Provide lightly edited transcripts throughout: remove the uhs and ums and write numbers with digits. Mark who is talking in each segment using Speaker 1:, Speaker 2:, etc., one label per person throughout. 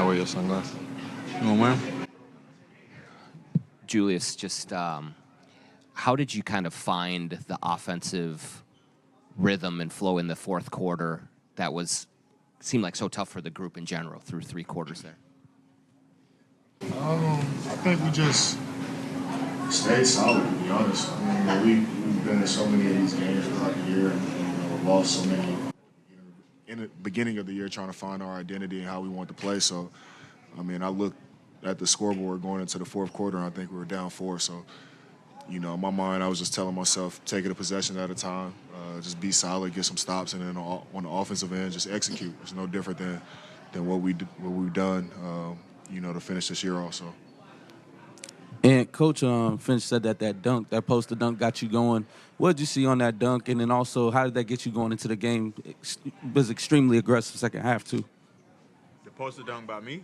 Speaker 1: I wear your sunglasses. You want to wear 'em?
Speaker 2: Julius, just how did you kind of find the offensive rhythm and flow in the fourth quarter that seemed like so tough for the group in general through three quarters there?
Speaker 3: I think we just stayed solid, to be honest. I mean, we've been in so many of these games throughout the year and lost so many in the beginning of the year trying to find our identity and how we want to play. So, I mean, I looked at the scoreboard going into the fourth quarter, and I think we were down 4. So, in my mind, I was just telling myself, take it a possession at a time, just be solid, get some stops, and then on the offensive end, just execute. It's no different than what we've done, to finish this year also.
Speaker 4: And Coach Finch said that poster dunk got you going. What did you see on that dunk? And then also, how did that get you going into the game? It was extremely aggressive second half, too.
Speaker 5: The poster dunk by me?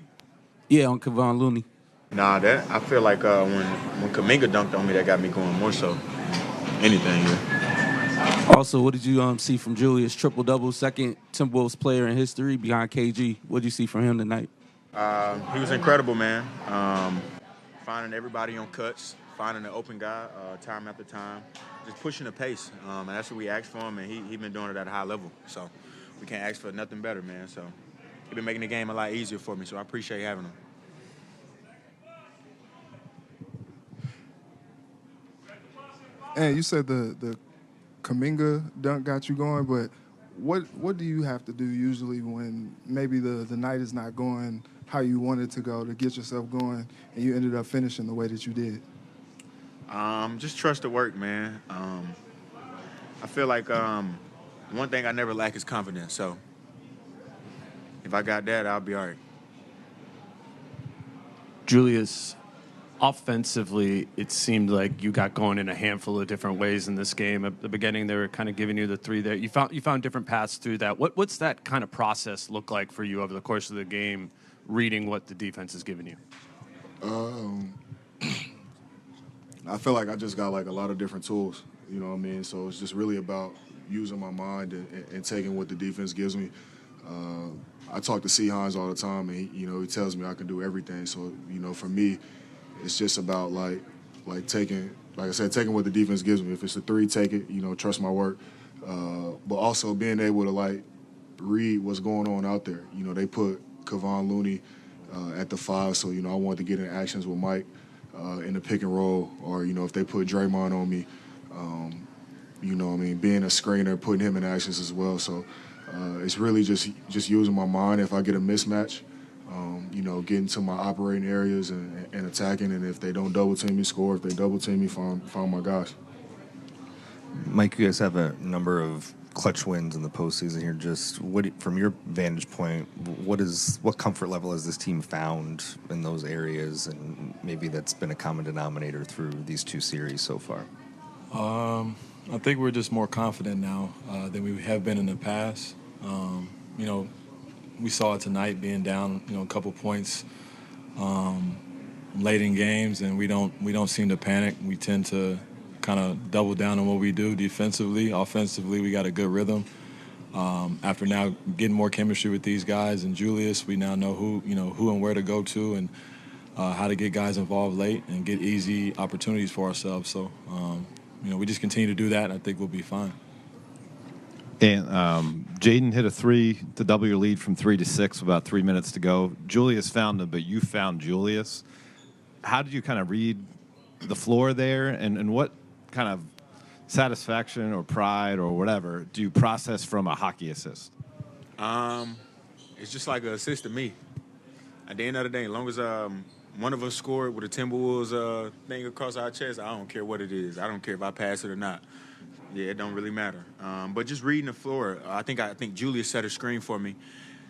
Speaker 4: Yeah, on Kevon Looney.
Speaker 5: Nah, that I feel like when Kuminga dunked on me, that got me going more so anything. Yeah.
Speaker 4: Also, what did you see from Julius? Triple-double, second Timberwolves player in history behind KG. What did you see from him tonight?
Speaker 5: He was incredible, man. Finding everybody on cuts, finding an open guy time after time, just pushing the pace. And that's what we asked for him, and he been doing it at a high level. So we can't ask for nothing better, man. So he's been making the game a lot easier for me, so I appreciate having him.
Speaker 6: And you said the Kuminga dunk got you going, but what do you have to do usually when maybe the night is not going how you want it to go to get yourself going and you ended up finishing the way that you did?
Speaker 5: Just trust the work, man. I feel like one thing I never lack is confidence. So if I got that, I'll be all right.
Speaker 7: Julius, offensively, it seemed like you got going in a handful of different ways in this game. At the beginning, they were kind of giving you the three there. You found different paths through that. What's that kind of process look like for you over the course of the game, reading what the defense is giving you?
Speaker 3: I feel like I just got like a lot of different tools, you know what I mean? So it's just really about using my mind and taking what the defense gives me. I talk to C. Hines all the time, and he tells me I can do everything. So, for me, it's just about like taking, like I said, taking what the defense gives me. If it's a three, take it, trust my work. But also being able to read what's going on out there. They put Kevon Looney at the 5, so I wanted to get in actions with Mike in the pick and roll, or if they put Draymond on me, being a screener, putting him in actions as well. So it's really just using my mind. If I get a mismatch, getting to my operating areas and attacking, and if they don't double team me, score. If they double team me, find my guys.
Speaker 8: Mike, you guys have a number of clutch wins in the postseason here. Just from your vantage point, what comfort level has this team found in those areas, and maybe that's been a common denominator through these two series so far?
Speaker 1: I think we're just more confident now than we have been in the past. We saw it tonight, being down, a couple points late in games, and we don't seem to panic. We tend to kind of double down on what we do defensively. Offensively, we got a good rhythm. After now getting more chemistry with these guys and Julius, we now know who and where to go to, and how to get guys involved late and get easy opportunities for ourselves. So, we just continue to do that, and I think we'll be fine.
Speaker 9: And Jaden hit a 3 to double your lead from 3 to 6 with about 3 minutes to go. Julius found him, but you found Julius. How did you kind of read the floor there, and what kind of satisfaction or pride or whatever do you process from a hockey assist?
Speaker 5: It's just like an assist to me. At the end of the day, as long as one of us scored with a Timberwolves thing across our chest, I don't care what it is. I don't care if I pass it or not. Yeah, it don't really matter. But just reading the floor, I think Julius set a screen for me,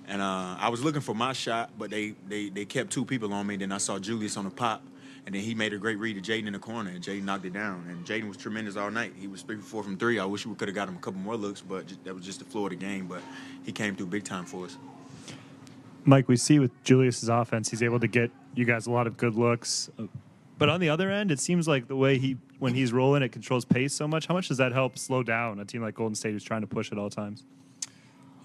Speaker 5: and I was looking for my shot, but they kept two people on me. Then I saw Julius on the pop, and then he made a great read to Jaden in the corner, and Jaden knocked it down. And Jaden was tremendous all night. He was 3 for 4 from 3. I wish we could have got him a couple more looks, but that was just the floor of the game. But he came through big time for us.
Speaker 10: Mike, we see with Julius's offense, he's able to get you guys a lot of good looks. But on the other end, it seems like the way when he's rolling, it controls pace so much. How much does that help slow down a team like Golden State who's trying to push at all times?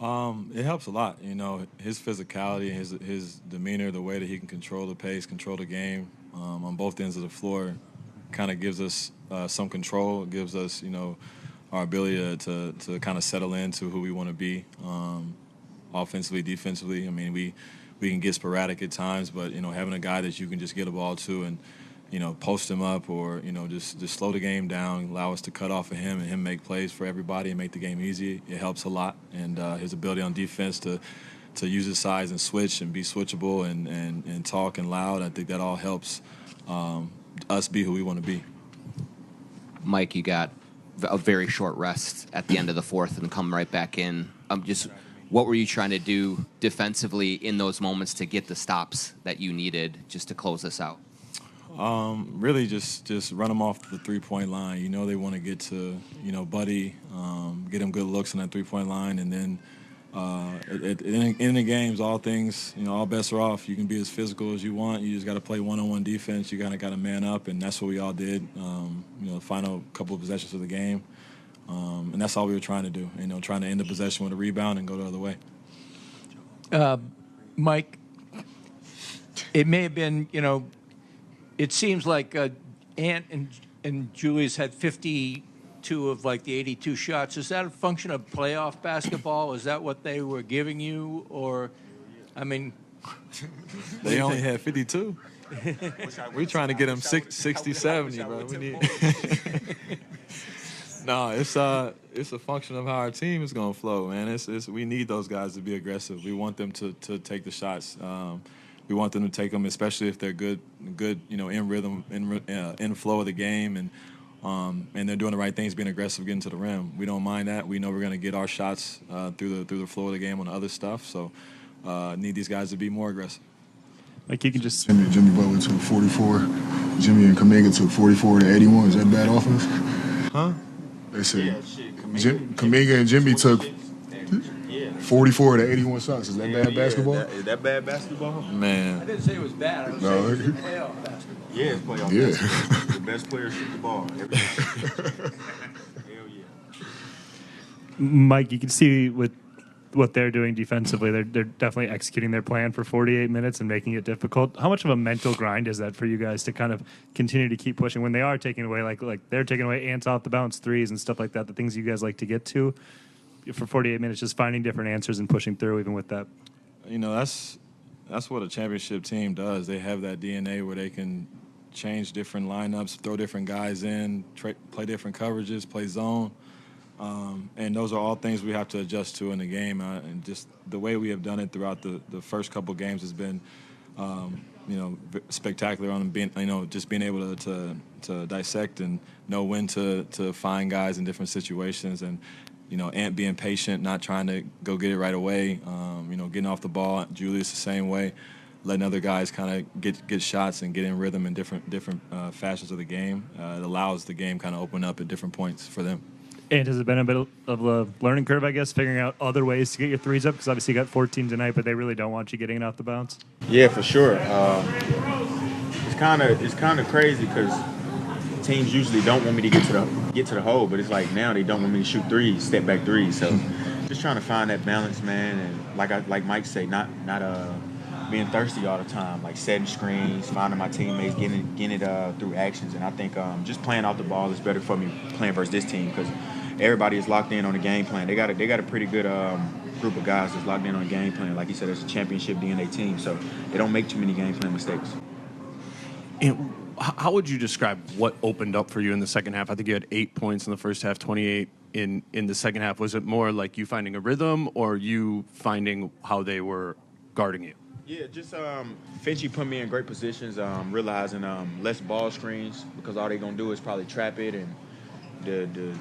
Speaker 1: It helps a lot. You know, his physicality, his demeanor, the way that he can control the pace, control the game on both ends of the floor, kind of gives us some control. It gives us, you know, our ability to kind of settle into who we want to be, offensively, defensively. I mean, we can get sporadic at times, but you know, having a guy that you can just get a ball to and you know, post him up or, you know, just slow the game down, allow us to cut off of him and him make plays for everybody and make the game easy. It helps a lot. And his ability on defense to use his size and switch and be switchable and talk and loud, I think that all helps us be who we want to be.
Speaker 2: Mike, you got a very short rest at the end of the fourth and come right back in. What were you trying to do defensively in those moments to get the stops that you needed just to close this out?
Speaker 1: Really just run them off the three-point line. You know they want to get to, you know, Buddy, get him good looks on that three-point line, and then in the games, all things, you know, all bets are off. You can be as physical as you want. You just got to play one-on-one defense. You kind of got to man up, and that's what we all did, you know, the final couple of possessions of the game. And that's all we were trying to do, you know, trying to end the possession with a rebound and go the other way.
Speaker 11: Mike, it may have been, you know, it seems like Ant and Julius had 52 of like the 82 shots. Is that a function of playoff basketball? Is that what they were giving you? Or, I mean...
Speaker 1: They only had 52. We're trying to get them 60, 70, bro. We need... No, it's a function of how our team is going to flow, man. We need those guys to be aggressive. We want them to take the shots. We want them to take them, especially if they're good, you know, in rhythm, in flow of the game, and they're doing the right things, being aggressive, getting to the rim. We don't mind that. We know we're going to get our shots through the flow of the game on the other stuff. So, need these guys to be more aggressive.
Speaker 10: Like you can just
Speaker 3: Jimmy Butler took 44. Jimmy and Kuminga took 44 to 81. Is that bad offense?
Speaker 1: Huh?
Speaker 3: They said Kuminga and Jimmy took 44 to 81 shots. Is that bad basketball?
Speaker 5: Is that bad basketball?
Speaker 1: Man.
Speaker 11: I didn't say it was bad. I was saying it was playoff basketball.
Speaker 5: Yeah, it's playoff basketball. The best players shoot the ball. Hell yeah.
Speaker 10: Mike, you can see with what they're doing defensively, they're definitely executing their plan for 48 minutes and making it difficult. How much of a mental grind is that for you guys to kind of continue to keep pushing when they are taking away, like they're taking away Ants off the bounce threes and stuff like that, the things you guys like to get to for 48 minutes, just finding different answers and pushing through even with that?
Speaker 1: You know, that's what a championship team does. They have that DNA where they can change different lineups, throw different guys in, play different coverages, play zone. And those are all things we have to adjust to in the game. And just the way we have done it throughout the first couple games has been, you know, spectacular on being, you know, just being able to dissect and know when to find guys in different situations. And, you know, Ant being patient, not trying to go get it right away, you know, getting off the ball. Julius the same way, letting other guys kind of get shots and get in rhythm in different fashions of the game. It allows the game kind of open up at different points for them.
Speaker 10: And has it been a bit of a learning curve, I guess, figuring out other ways to get your threes up? Because obviously you got 14 tonight, but they really don't want you getting it off the bounce.
Speaker 5: Yeah, for sure. It's kind of crazy because teams usually don't want me to get to the hole, but it's like now they don't want me to shoot threes, step back threes. So just trying to find that balance, man. And like Mike say, not being thirsty all the time, like setting screens, finding my teammates, getting it through actions. And I think just playing off the ball is better for me playing versus this team because everybody is locked in on the game plan. They got a pretty good group of guys that's locked in on the game plan. Like you said, it's a championship DNA team, so they don't make too many game plan mistakes.
Speaker 7: And how would you describe what opened up for you in the second half? I think you had 8 points in the first half, 28 in the second half. Was it more like you finding a rhythm or you finding how they were guarding you?
Speaker 5: Yeah, just Finchy put me in great positions, realizing less ball screens because all they're going to do is probably trap it, and the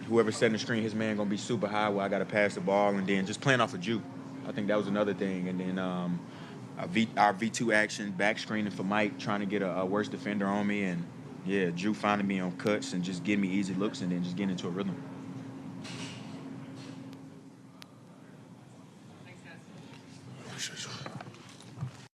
Speaker 5: whoever's setting the screen, his man going to be super high where I got to pass the ball, and then just playing off of Ju. I think that was another thing. And then our V2 action, back screening for Mike, trying to get a worse defender on me, and, yeah, Ju finding me on cuts and just getting me easy looks and then just getting into a rhythm.